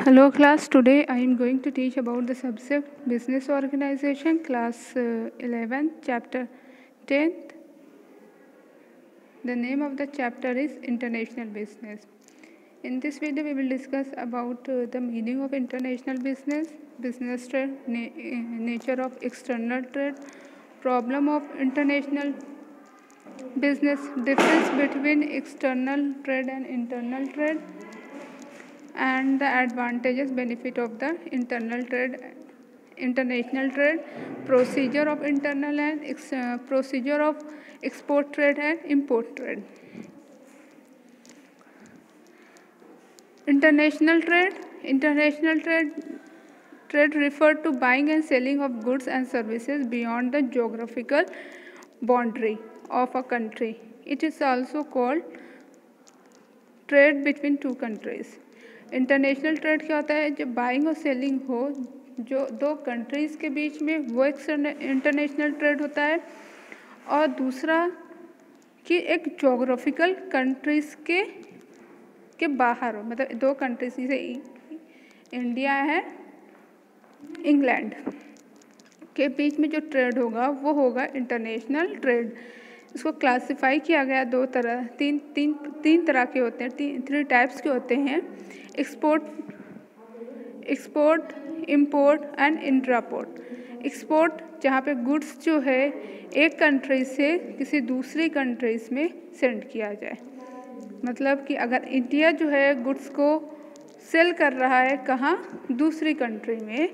Hello class, today I am going to teach about the subject business organization, class 11th, chapter 10th. The name of the chapter is international business. In this video we will discuss about the meaning of international business, business trade, nature of external trade, problem of international business, difference between external trade and internal trade, and the advantages benefit of the international trade, procedure of internal and procedure of export trade and import trade. International trade refer to buying and selling of goods and services beyond the geographical boundary of a country. It is also called trade between two countries. International trade क्या होता है? जब buying और selling हो जो दो countries के बीच में, वो एक इंटरनेशनल ट्रेड होता है। और दूसरा कि एक जोग्राफिकल कंट्रीज़ के बाहर हो, मतलब दो कंट्रीज जैसे इंडिया है, इंग्लैंड के बीच में जो ट्रेड होगा वो होगा इंटरनेशनल ट्रेड। इसको क्लासिफाई किया गया तीन तरह के होते हैं, थ्री टाइप्स के होते हैं: एक्सपोर्ट, इंपोर्ट एंड इंट्रापोर्ट। एक्सपोर्ट जहाँ पे गुड्स जो है एक कंट्री से किसी दूसरी कंट्रीज में सेंड किया जाए, मतलब कि अगर इंडिया जो है गुड्स को सेल कर रहा है कहाँ, दूसरी कंट्री में,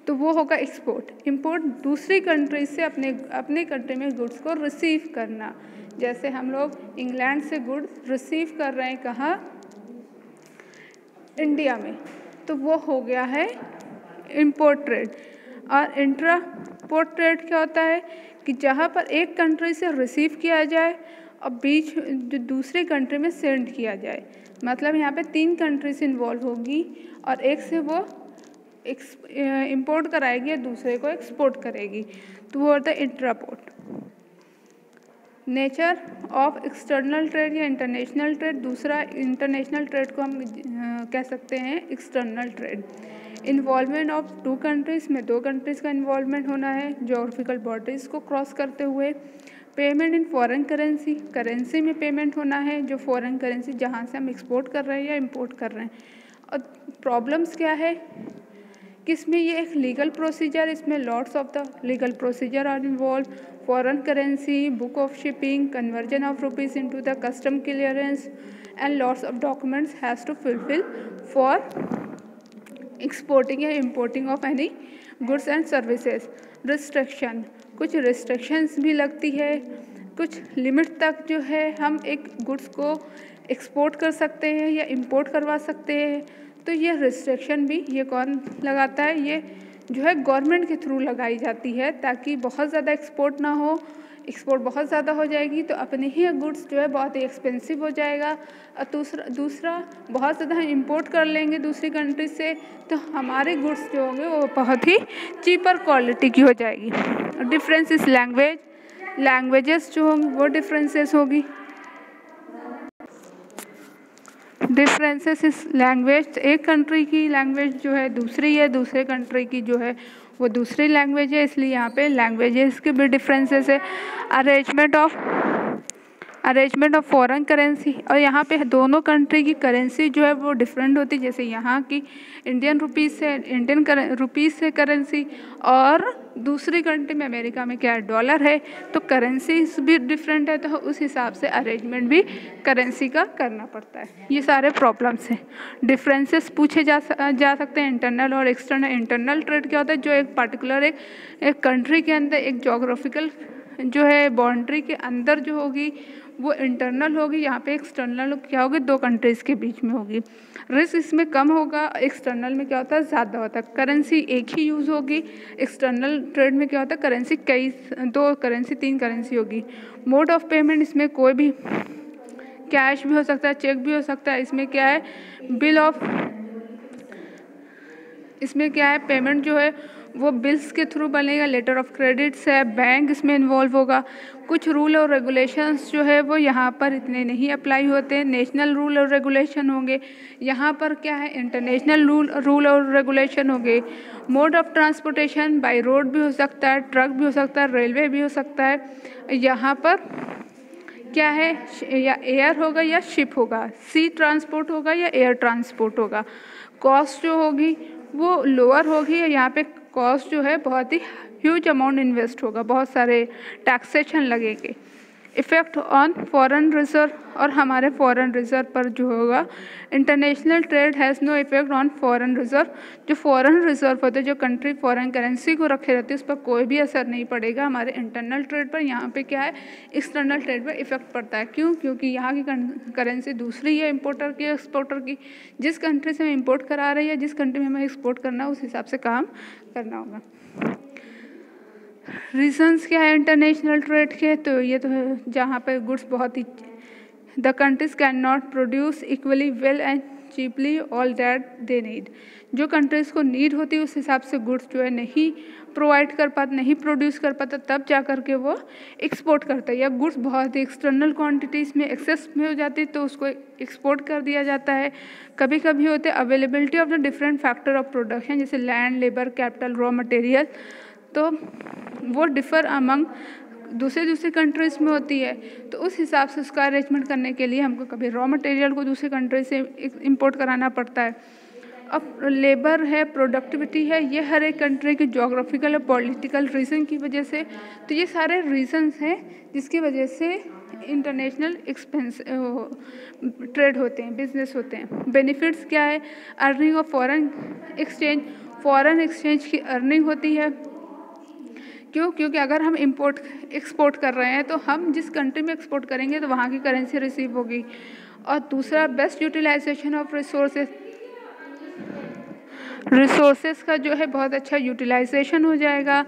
तो वो होगा एक्सपोर्ट। इंपोर्ट दूसरी कंट्री से अपने कंट्री में गुड्स को रिसीव करना, जैसे हम लोग इंग्लैंड से गुड्स रिसीव कर रहे हैं कहाँ, इंडिया में, तो वो हो गया है इंपोर्ट ट्रेड। और इंट्रापोर्ट ट्रेड क्या होता है कि जहाँ पर एक कंट्री से रिसीव किया जाए और बीच दूसरी कंट्री में सेंड किया जाए, मतलब यहाँ पे तीन कंट्रीज इन्वॉल्व होगी और एक से वो इंपोर्ट कराएगी और दूसरे को एक्सपोर्ट करेगी, तो वो होता है intraport. Nature of external trade या इंटरनेशनल ट्रेड, दूसरा इंटरनेशनल ट्रेड को हम कह सकते हैं external trade. Involvement of two countries में दो कंट्रीज का इन्वॉल्वमेंट होना है जोग्राफिकल बॉर्डर्स को क्रॉस करते हुए। पेमेंट इन फॉरेन करेंसी में पेमेंट होना है, जो फॉरेन करेंसी जहाँ से हम एक्सपोर्ट कर रहे हैं या इंपोर्ट कर रहे हैं। और प्रॉब्लम्स क्या है कि इसमें ये एक लीगल प्रोसीजर, इसमें lots of the legal procedure are involve. Foreign currency, book of shipping, conversion of rupees into the custom clearance and lots of documents has to fulfil for exporting या importing of any goods and services. Restriction, कुछ restrictions भी लगती है, कुछ limit तक जो है हम एक गुड्स को एक्सपोर्ट कर सकते हैं या इंपोर्ट करवा सकते हैं। तो ये रिस्ट्रिक्शन भी ये कौन लगाता है? ये जो है गवर्नमेंट के थ्रू लगाई जाती है, ताकि बहुत ज़्यादा एक्सपोर्ट ना हो। एक्सपोर्ट बहुत ज़्यादा हो जाएगी तो अपने ही गुड्स जो है बहुत ही एक्सपेंसिव हो जाएगा। और दूसरा बहुत ज़्यादा हम इंपोर्ट कर लेंगे दूसरी कंट्री से, तो हमारे गुड्स जो होंगे वो बहुत ही चीपर क्वालिटी की हो जाएगी। डिफरेंस इस लैंग्वेजेस जो होंगी वो डिफरेंसेस होगी। डिफरेंसेस इस लैंग्वेज, एक कंट्री की लैंग्वेज जो है दूसरी है, दूसरे कंट्री की जो है वो दूसरी लैंग्वेज है, इसलिए यहाँ पे लैंग्वेजेस के भी डिफरेंसेस है। अरेंजमेंट ऑफ फॉरेन करेंसी, और यहाँ पे दोनों कंट्री की करेंसी जो है वो डिफरेंट होती है। जैसे यहाँ की इंडियन रुपीज़ से करेंसी, और दूसरी कंट्री में अमेरिका में क्या है, डॉलर है, तो करेंसीज भी डिफरेंट है, तो उस हिसाब से अरेंजमेंट भी करेंसी का करना पड़ता है। ये सारे प्रॉब्लम्स हैं। डिफरेंसेस पूछे जा सकते हैं इंटरनल और एक्सटर्नल। इंटरनल ट्रेड क्या होता है? जो एक पर्टिकुलर एक कंट्री के अंदर एक जोग्राफिकल जो है बाउंड्री के अंदर जो होगी वो इंटरनल होगी। यहाँ पे एक्सटर्नल क्या होगी? दो कंट्रीज़ के बीच में होगी। रिस्क इसमें कम होगा, एक्सटर्नल में क्या होता है? ज़्यादा होता है। करेंसी एक ही यूज़ होगी। एक्सटर्नल ट्रेड में क्या होता है? करेंसी दो करेंसी, तीन करेंसी होगी। मोड ऑफ पेमेंट, इसमें कोई भी कैश भी हो सकता है, चेक भी हो सकता है। इसमें क्या है? इसमें क्या है? पेमेंट जो है वो बिल्स के थ्रू बनेगा, लेटर ऑफ क्रेडिट्स है, बैंक इसमें इन्वॉल्व होगा। कुछ रूल और रेगुलेशंस जो है वो यहाँ पर इतने नहीं अप्लाई होते, नेशनल रूल और रेगुलेशन होंगे। यहाँ पर क्या है, इंटरनेशनल रूल और रेगुलेशन होंगे। Mode of transportation by road भी हो सकता है, ट्रक भी हो सकता है, रेलवे भी हो सकता है। यहाँ पर क्या है, या एयर होगा या शिप होगा, सी ट्रांसपोर्ट होगा या एयर ट्रांसपोर्ट होगा। कॉस्ट जो होगी वो लोअर होगी, यहाँ पे कॉस्ट जो है बहुत ही ह्यूज अमाउंट इन्वेस्ट होगा, बहुत सारे टैक्सेशन लगेंगे। इफ़ेक्ट ऑन फॉरेन रिजर्व, और हमारे फॉरेन रिजर्व पर जो होगा, international trade has no effect on foreign reserve. जो फॉरेन रिजर्व होते हैं, जो कंट्री फॉरेन करेंसी को रखे रहती है, उस पर कोई भी असर नहीं पड़ेगा हमारे इंटरनल ट्रेड पर। यहाँ पे क्या है, एक्सटर्नल ट्रेड पर इफेक्ट पड़ता है। क्यों? क्योंकि यहाँ की करेंसी दूसरी है, इम्पोर्टर की एक्सपोर्टर की। जिस कंट्री से हम इम्पोर्ट करा रहे हैं, जिस कंट्री में हमें एक्सपोर्ट करना है, उस हिसाब से काम करना होगा। रीजंस क्या है इंटरनेशनल ट्रेड के? तो ये तो है जहाँ पे गुड्स बहुत ही, the countries can not produce equally well and cheaply all that they need. जो कंट्रीज़ को नीड होती है उस हिसाब से गुड्स जो है नहीं प्रोवाइड कर पाते, नहीं प्रोड्यूस कर पाता, तब जा कर के वो एक्सपोर्ट करता है। या गुड्स बहुत ही एक्सटर्नल क्वांटिटीज़ में एक्सेस में हो जाती है तो उसको एक्सपोर्ट कर दिया जाता है। कभी कभी होते availability of the different factor of production, जैसे land, labour, capital, raw material, तो वो डिफ़र अमंग दूसरी कंट्रीज़ में होती है। तो उस हिसाब से उसका अरेंजमेंट करने के लिए हमको कभी रॉ मटेरियल को दूसरी कंट्री से इंपोर्ट कराना पड़ता है। अब लेबर है, प्रोडक्टिविटी है, ये हर एक कंट्री की जोग्राफिकल और पॉलिटिकल रीज़न की वजह से, तो ये सारे रीजंस हैं जिसकी वजह से इंटरनेशनल ट्रेड होते हैं, बिजनेस होते हैं। बेनिफिट्स क्या है? अर्निंग ऑफ फॉरेन एक्सचेंज की अर्निंग होती है। क्यों? क्योंकि अगर हम एक्सपोर्ट कर रहे हैं तो हम जिस कंट्री में एक्सपोर्ट करेंगे तो वहाँ की करेंसी रिसीव होगी। और दूसरा, बेस्ट यूटिलाइजेशन ऑफ रिसोर्सेज का जो है बहुत अच्छा यूटिलाइजेशन हो जाएगा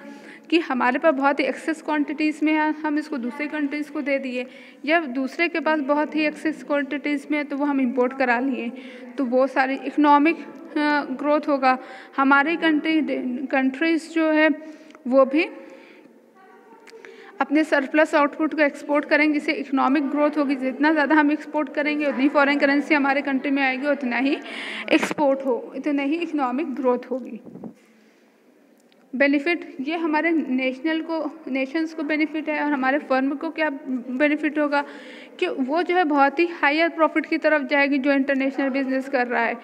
कि हमारे पास बहुत ही एक्सेस क्वांटिटीज़ में है, हम इसको दूसरी कंट्रीज़ को दे दिए, या दूसरे के पास बहुत ही एक्सेस क्वांटिटीज़ में है तो वो हम इंपोर्ट करा लिए, तो वो सारी इकोनॉमिक ग्रोथ होगा। हमारी कंट्रीज़ जो है वो भी अपने सरप्लस आउटपुट को एक्सपोर्ट करेंगे, जिससे इकोनॉमिक ग्रोथ होगी। जितना ज़्यादा हम एक्सपोर्ट करेंगे उतनी फॉरेन करेंसी हमारे कंट्री में आएगी, उतना ही उतना ही इकोनॉमिक ग्रोथ होगी। बेनिफिट, ये हमारे नेशंस को बेनिफिट है, और हमारे फर्म को क्या बेनिफिट होगा कि वो जो है बहुत ही हायर प्रॉफिट की तरफ जाएगी जो इंटरनेशनल बिजनेस कर रहा है।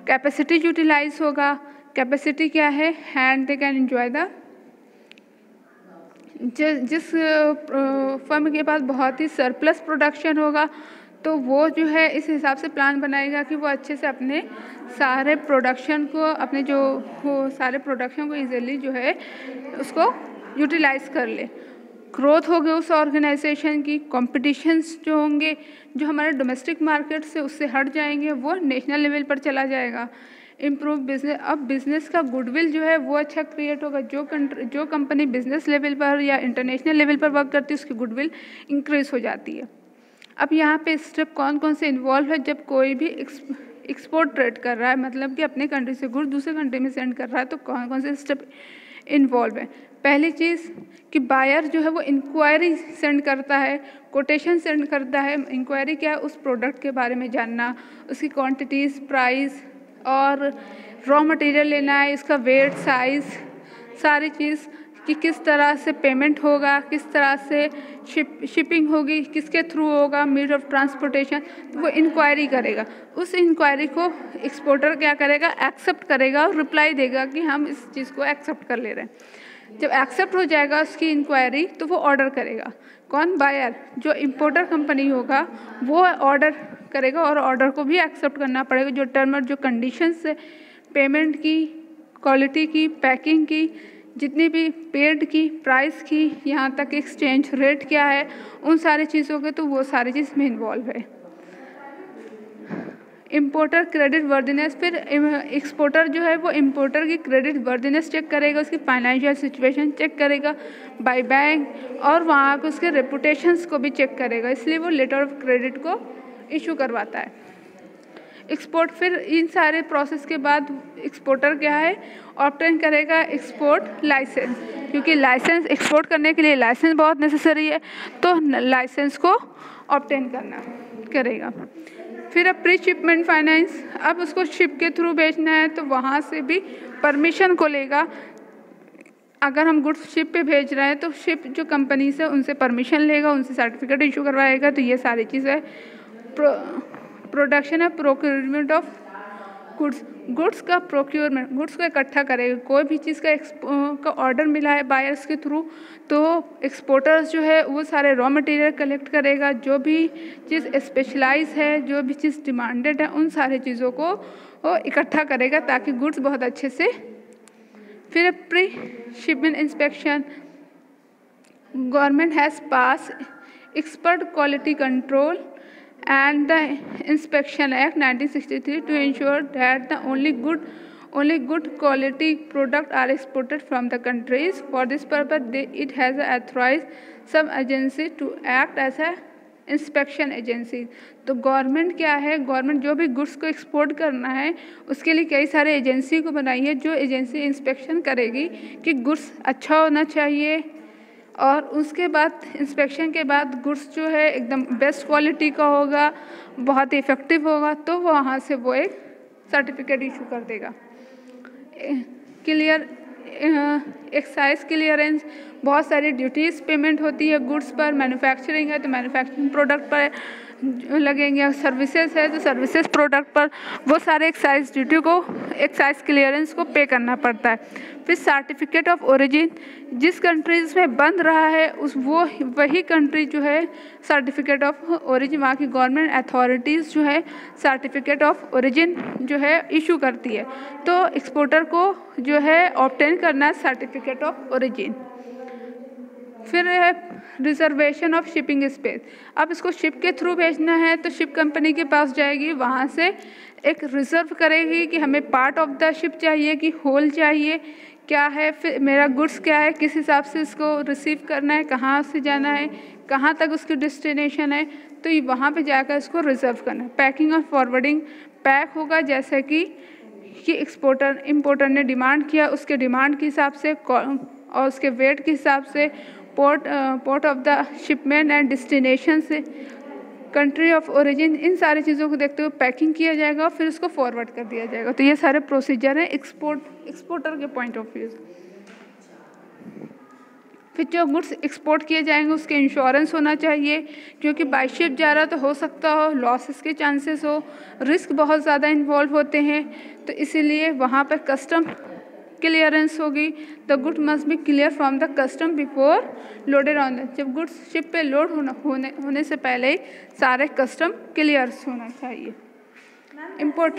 कैपेसिटी यूटिलाइज होगा। कैपेसिटी क्या है? Hand they can enjoy the, जिस फर्म के पास बहुत ही सरप्लस प्रोडक्शन होगा तो वो जो है इस हिसाब से प्लान बनाएगा कि वो अच्छे से अपने सारे प्रोडक्शन को इजीली जो है उसको यूटिलाइज कर ले। ग्रोथ होगी उस ऑर्गेनाइजेशन की। कॉम्पिटिशन्स जो होंगे, जो हमारे डोमेस्टिक मार्केट से उससे हट जाएंगे, वो नेशनल लेवल पर चला जाएगा। इम्प्रूव बिजनेस, अब बिज़नेस का गुडविल जो है वो अच्छा क्रिएट होगा। जो कंपनी बिजनेस लेवल पर या इंटरनेशनल लेवल पर वर्क करती है उसकी गुडविल इंक्रीज हो जाती है। अब यहाँ पे स्टेप कौन कौन से इन्वॉल्व है? जब कोई भी एक्सपोर्ट ट्रेड कर रहा है, मतलब कि अपने कंट्री से गुड्स दूसरे कंट्री में सेंड कर रहा है, तो कौन कौन से स्टेप इन्वॉल्व है? पहली चीज़ कि बायर जो है वो इंक्वायरी सेंड करता है, कोटेशन सेंड करता है। इंक्वायरी क्या है? उस प्रोडक्ट के बारे में जानना, उसकी क्वांटिटीज़, प्राइस और रॉ मटेरियल लेना है, इसका वेट, साइज़, सारी चीज़ कि किस तरह से पेमेंट होगा, किस तरह से शिपिंग होगी, किसके थ्रू होगा, मीड ऑफ ट्रांसपोर्टेशन, तो वो इंक्वायरी करेगा। उस इंक्वायरी को एक्सपोर्टर क्या करेगा? एक्सेप्ट करेगा और रिप्लाई देगा कि हम इस चीज़ को एक्सेप्ट कर ले रहे हैं। जब एक्सेप्ट हो जाएगा उसकी इंक्वायरी तो वो ऑर्डर करेगा। कौन? बायर। जो इंपोर्टर कंपनी होगा वो ऑर्डर करेगा, और ऑर्डर को भी एक्सेप्ट करना पड़ेगा। जो टर्म और जो कंडीशंस है, पेमेंट की, क्वालिटी की, पैकिंग की, जितनी भी पेड की, प्राइस की, यहाँ तक एक्सचेंज रेट क्या है, उन सारी चीज़ों के, तो वो सारी चीज़ में इन्वॉल्व है। इम्पोर्टर क्रेडिट वर्दीनेस, फिर एक्सपोर्टर जो है वो इम्पोर्टर की क्रेडिट वर्दीनेस चेक करेगा, उसकी फाइनेंशियल सिचुएशन चेक करेगा बाय बैंक, और वहाँ के उसके रेपुटेशंस को भी चेक करेगा, इसलिए वो लेटर ऑफ क्रेडिट को इशू करवाता है। एक्सपोर्ट, फिर इन सारे प्रोसेस के बाद एक्सपोर्टर क्या है, ऑब्टेन करेगा एक्सपोर्ट लाइसेंस, क्योंकि लाइसेंस एक्सपोर्ट करने के लिए लाइसेंस बहुत नेसेसरी है, तो लाइसेंस को ऑब्टेन करेगा। फिर अब प्री शिपमेंट फाइनेंस, अब उसको शिप के थ्रू भेजना है तो वहाँ से भी परमिशन को लेगा। अगर हम गुड्स शिप पे भेज रहे हैं तो शिप जो कंपनी से उनसे परमिशन लेगा, उनसे सर्टिफिकेट इशू करवाएगा। तो ये सारी चीज़ें प्रोडक्शन है, प्रोक्योरमेंट ऑफ गुड्स का प्रोक्योरमेंट, गुड्स को इकट्ठा करेगा। कोई भी चीज़ का ऑर्डर मिला है बायर्स के थ्रू, तो एक्सपोर्टर्स जो है वो सारे रॉ मटेरियल कलेक्ट करेगा, जो भी चीज़ स्पेशलाइज है, जो भी चीज़ डिमांडेड है, उन सारी चीज़ों को वो इकट्ठा करेगा ताकि गुड्स बहुत अच्छे से। फिर pre shipment inspection, government has pass expert quality control and the Inspection Act 1963 to ensure that the only good quality product are exported from the countries. For this purpose, it has authorized some agency to act as a inspection agency. तो government क्या है, government जो भी goods को export करना है उसके लिए कई सारे एजेंसी को बनाई है, जो एजेंसी इंस्पेक्शन करेगी कि गुड्स अच्छा होना चाहिए, और उसके बाद इंस्पेक्शन के बाद गुड्स जो है एकदम बेस्ट क्वालिटी का होगा, बहुत ही इफ़ेक्टिव होगा, तो वहाँ से वो एक सर्टिफिकेट इशू कर देगा। क्लियर एक्साइज क्लियरेंस, बहुत सारी ड्यूटीज़ पेमेंट होती है गुड्स पर। मैन्युफैक्चरिंग है तो मैन्युफैक्चरिंग प्रोडक्ट पर लगेंगे, सर्विसेज है तो सर्विसेज प्रोडक्ट पर वो सारे एक्साइज ड्यूटी को, एक्साइज क्लियरेंस को पे करना पड़ता है। फिर सर्टिफिकेट ऑफ ओरिजिन, जिस कंट्रीज में बन रहा है वही कंट्री जो है सर्टिफिकेट ऑफ ओरिजिन, वहाँ की गवर्नमेंट अथॉरिटीज़ जो है सर्टिफिकेट ऑफ ओरिजिन जो है इशू करती है। तो एक्सपोर्टर को जो है ऑब्टेन करना है सर्टिफिकेट ऑफ ओरिजिन। फिर है रिजर्वेशन ऑफ शिपिंग स्पेस, अब इसको शिप के थ्रू भेजना है तो शिप कंपनी के पास जाएगी, वहाँ से एक रिजर्व करेगी कि हमें पार्ट ऑफ द शिप चाहिए कि होल चाहिए, क्या है, फिर मेरा गुड्स क्या है, किस हिसाब से इसको रिसीव करना है, कहाँ से जाना है, कहाँ तक उसकी डेस्टिनेशन है, तो वहाँ पे जाकर इसको रिजर्व करना है। पैकिंग और फॉरवर्डिंग, पैक होगा जैसे कि इम्पोर्टर ने डिमांड किया, उसके डिमांड के हिसाब से और उसके वेट के हिसाब से, port of the shipment and destination से, कंट्री ऑफ ओरिजिन, इन सारी चीज़ों को देखते हुए पैकिंग किया जाएगा, फिर उसको फॉरवर्ड कर दिया जाएगा। तो ये सारे प्रोसीजर हैं एक्सपोर्टर के पॉइंट ऑफ व्यू। फिर जो गुड्स एक्सपोर्ट किए जाएंगे उसके इंश्योरेंस होना चाहिए, क्योंकि बाई शिप जा रहा तो हो सकता हो लॉसेस के चांसेस हो, रिस्क बहुत ज़्यादा इन्वॉल्व होते हैं, तो इसीलिए वहाँ पर कस्टम क्लियरेंस होगी। The good must be clear from the custom before loaded on the, जब गुड्स शिप पे लोड होने से पहले ही सारे कस्टम क्लियर्स होना चाहिए। इम्पोर्ट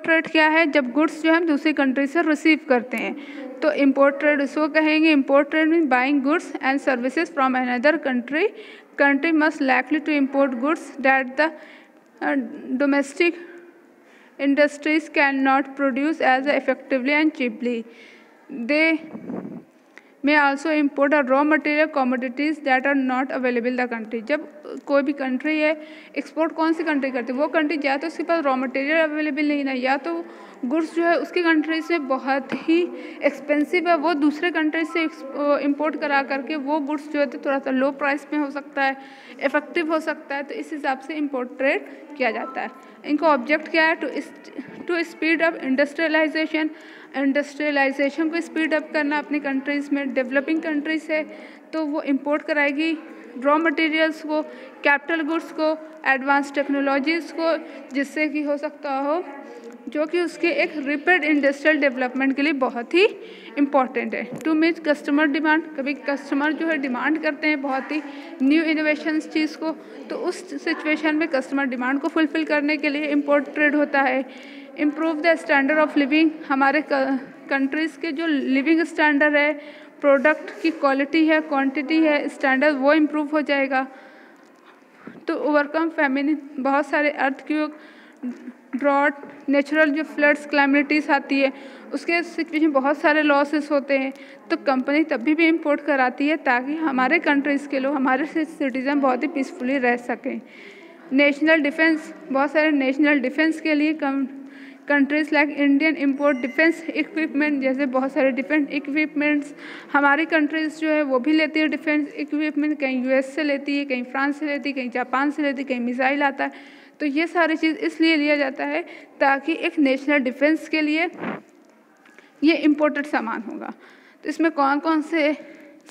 ट्रेड क्या है, जब गुड्स जो है हम दूसरी कंट्री से रिसीव करते हैं तो इम्पोर्ट ट्रेड इसको कहेंगे। Import trade mean buying goods and services from another country must likely to import goods that the domestic industries cannot produce as effectively and cheaply. They may also import a raw material commodities that are not available in the country. जब कोई भी country है, export कौन सी country करती है, वो country या तो उसके पास रॉ मटेरियल अवेलेबल नहीं है, या तो गुड्स जो है उसकी कंट्री से बहुत ही एक्सपेंसिव है, वो दूसरे कंट्री से इंपोर्ट करा करके वो गुड्स जो है तो थोड़ा सा लो प्राइस में हो सकता है, इफेक्टिव हो सकता है, तो इस हिसाब से इंपोर्ट ट्रेड किया जाता है। इनको ऑब्जेक्ट क्या है, टू स्पीड अप इंडस्ट्रियलाइजेशन को स्पीड अप करना अपनी कंट्रीज़ में। डेवलपिंग कंट्रीज है तो वो इंपोर्ट कराएगी रॉ मटेरियल्स को, कैपिटल गुड्स को, एडवांस टेक्नोलॉजीज़ को, जिससे कि हो सकता हो जो कि उसके एक रिपीट इंडस्ट्रियल डेवलपमेंट के लिए बहुत ही इम्पॉर्टेंट है। टू मीट कस्टमर डिमांड, कभी कस्टमर जो है डिमांड करते हैं बहुत ही न्यू इनोवेशंस चीज़ को, तो उस सिचुएशन में कस्टमर डिमांड को फुलफ़िल करने के लिए इम्पोर्ट ट्रेड होता है। Improve the standard of living, हमारे कंट्रीज़ के जो लिविंग स्टैंडर्ड है, प्रोडक्ट की क्वालिटी है, क्वांटिटी है, स्टैंडर्ड वो इम्प्रूव हो जाएगा। तो ओवरकम फैमिली, बहुत सारे अर्थक्वेक, ड्रॉट, नेचुरल जो फ्लड्स, क्लाइमेटीज आती है, उसके सिचुएशन बहुत सारे लॉसेस होते हैं, तो कंपनी तभी भी इंपोर्ट कराती है ताकि हमारे कंट्रीज़ के लोग, हमारे सिटीजन बहुत ही पीसफुली रह सकें। नेशनल डिफेंस, बहुत सारे नेशनल डिफेंस के लिए countries like Indian import defence equipment, जैसे बहुत सारे डिफेंस इक्विपमेंट्स हमारी कंट्रीज़ जो है वो भी लेती है डिफेंस इक्विपमेंट, कहीं यूएस से लेती है, कहीं फ्रांस से लेती है, कहीं जापान से लेती है, कहीं मिसाइल आता है। तो ये सारी चीज़ इसलिए लिया जाता है ताकि एक नेशनल डिफेंस के लिए ये इम्पोर्टेड सामान होगा। तो इसमें कौन कौन से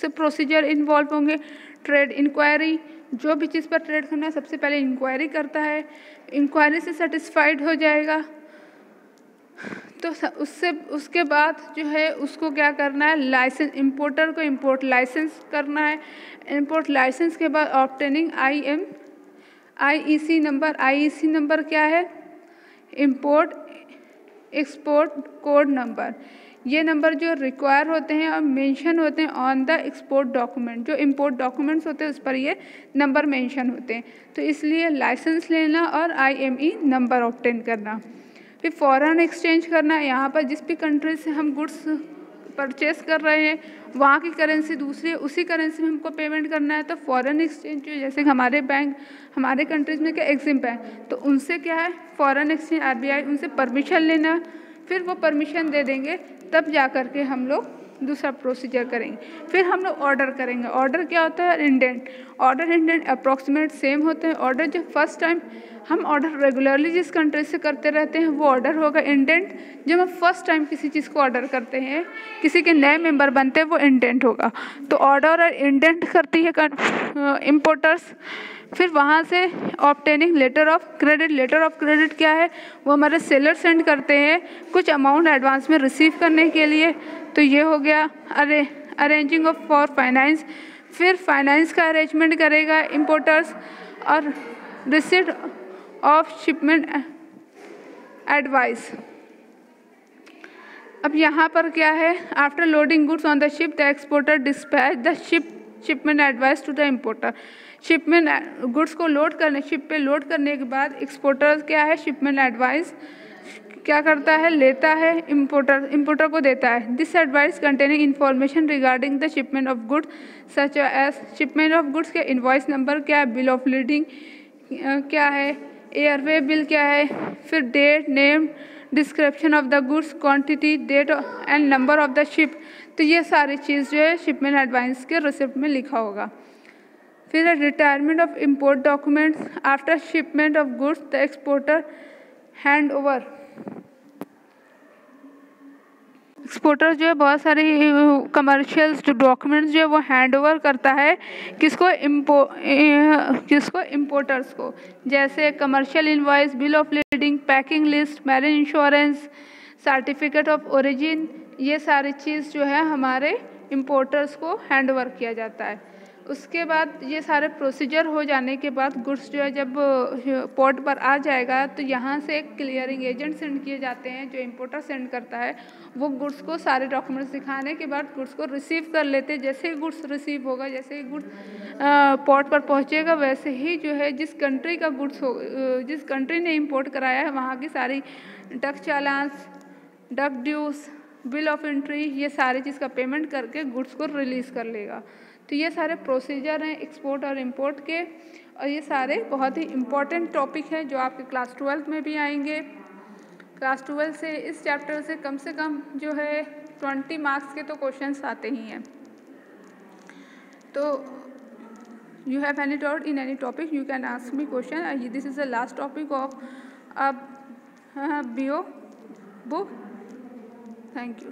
प्रोसीजर इन्वॉल्व होंगे? ट्रेड इंक्वायरी, जो भी चीज़ पर ट्रेड करना है सबसे पहले इंक्वायरी करता है, इंक्वायरी से सेटिस्फाइड हो जाएगा तो उसके बाद जो है उसको क्या करना है, लाइसेंस, इंपोर्टर को इंपोर्ट लाइसेंस करना है। इंपोर्ट लाइसेंस के बाद obtaining IEC number. IEC number क्या है? Import export code number. ये नंबर जो रिक्वायर होते हैं और मेंशन होते हैं ऑन द एक्सपोर्ट डॉक्यूमेंट, जो इंपोर्ट डॉक्यूमेंट्स होते हैं उस पर ये नंबर मेंशन होते हैं। तो इसलिए लाइसेंस लेना और आईएमई नंबर ऑब्टेन करना। फिर फॉरेन एक्सचेंज करना, यहाँ पर जिस भी कंट्री से हम गुड्स परचेस कर रहे हैं वहाँ की करेंसी दूसरी है, उसी करेंसी में हमको पेमेंट करना है। तो फॉरेन एक्सचेंज जो, जैसे हमारे बैंक, हमारे कंट्रीज़ में क्या एग्जिम बैंक, तो उनसे क्या है फॉरेन एक्सचेंज आरबीआई, उनसे परमिशन लेना, फिर वो परमिशन दे देंगे तब जा कर के हम लोग दूसरा प्रोसीजर करेंगे। फिर हम लोग ऑर्डर करेंगे। ऑर्डर क्या होता है? Indent. Order indent approximate same होते हैं। ऑर्डर जब फर्स्ट टाइम हम ऑर्डर रेगुलरली जिस कंट्री से करते रहते हैं वो ऑर्डर होगा इंडेंट। जब हम फर्स्ट टाइम किसी चीज़ को ऑर्डर करते हैं, किसी के नए मेंबर बनते हैं, वो इंडेंट होगा। तो ऑर्डर और इंडेंट करती है इम्पोर्टर्स। फिर वहाँ से obtaining letter of credit. Letter of credit क्या है? वो हमारे सेलर सेंड करते हैं कुछ अमाउंट एडवांस में रिसीव करने के लिए। तो ये हो गया अरेंजिंग ऑफ फॉर फाइनेंस। फिर फाइनेंस का अरेंजमेंट करेगा इम्पोर्टर्स। और रिसीट ऑफ शिपमेंट एडवाइस। अब यहाँ पर क्या है? After loading goods on the ship the exporter dispatch the shipment advice to the importer. Shipment goods को लोड करने, शिप पे लोड करने के बाद एक्सपोर्टर क्या है? शिपमेंट एडवाइस क्या करता है? लेता है, इम्पोर्टर को देता है। This advice containing information regarding the shipment of goods such as shipment of goods के इनवॉइस नंबर क्या है, बिल ऑफ लीडिंग क्या है, एयरवे बिल क्या है, फिर date, name, description of the goods, quantity, date and number of the ship. तो ये सारी चीज़ जो है शिपमेंट एडवाइस के रिसिप्ट में लिखा होगा। फिर retirement of import documents after shipment of goods the exporter hand over. Exporter जो है बहुत सारी कमर्शियल्स जो डॉक्यूमेंट्स जो है वो हैंड ओवर करता है किसको? इम्पोर्टर्स को। जैसे commercial invoice, bill of leading, packing list, marriage insurance, certificate of origin, ये सारी चीज़ जो है हमारे इम्पोर्टर्स को हैंड ओवर किया जाता है। उसके बाद ये सारे प्रोसीजर हो जाने के बाद गुड्स जो है जब पोर्ट पर आ जाएगा तो यहाँ से एक क्लियरिंग एजेंट सेंड किए जाते हैं, जो इम्पोर्टर सेंड करता है। वो गुड्स को सारे डॉक्यूमेंट्स दिखाने के बाद गुड्स को रिसीव कर लेते हैं। जैसे ही गुड्स रिसीव होगा, जैसे ही गुड्स पोर्ट पर पहुँचेगा, वैसे ही जो है जिस कंट्री का गुड्स हो, जिस कंट्री ने इम्पोर्ट कराया है वहाँ की सारी dock challans, dock dues, bill of entry, ये सारी चीज़ का पेमेंट करके गुड्स को रिलीज़ कर लेगा। तो ये सारे प्रोसीजर हैं एक्सपोर्ट और इंपोर्ट के, और ये सारे बहुत ही इम्पॉर्टेंट टॉपिक हैं जो आपके क्लास 12 में भी आएंगे। क्लास 12 से इस चैप्टर से कम जो है 20 मार्क्स के तो क्वेश्चंस आते ही हैं। तो you have any doubt in any topic you can ask me question. This is the last topic of BO book. Thank you.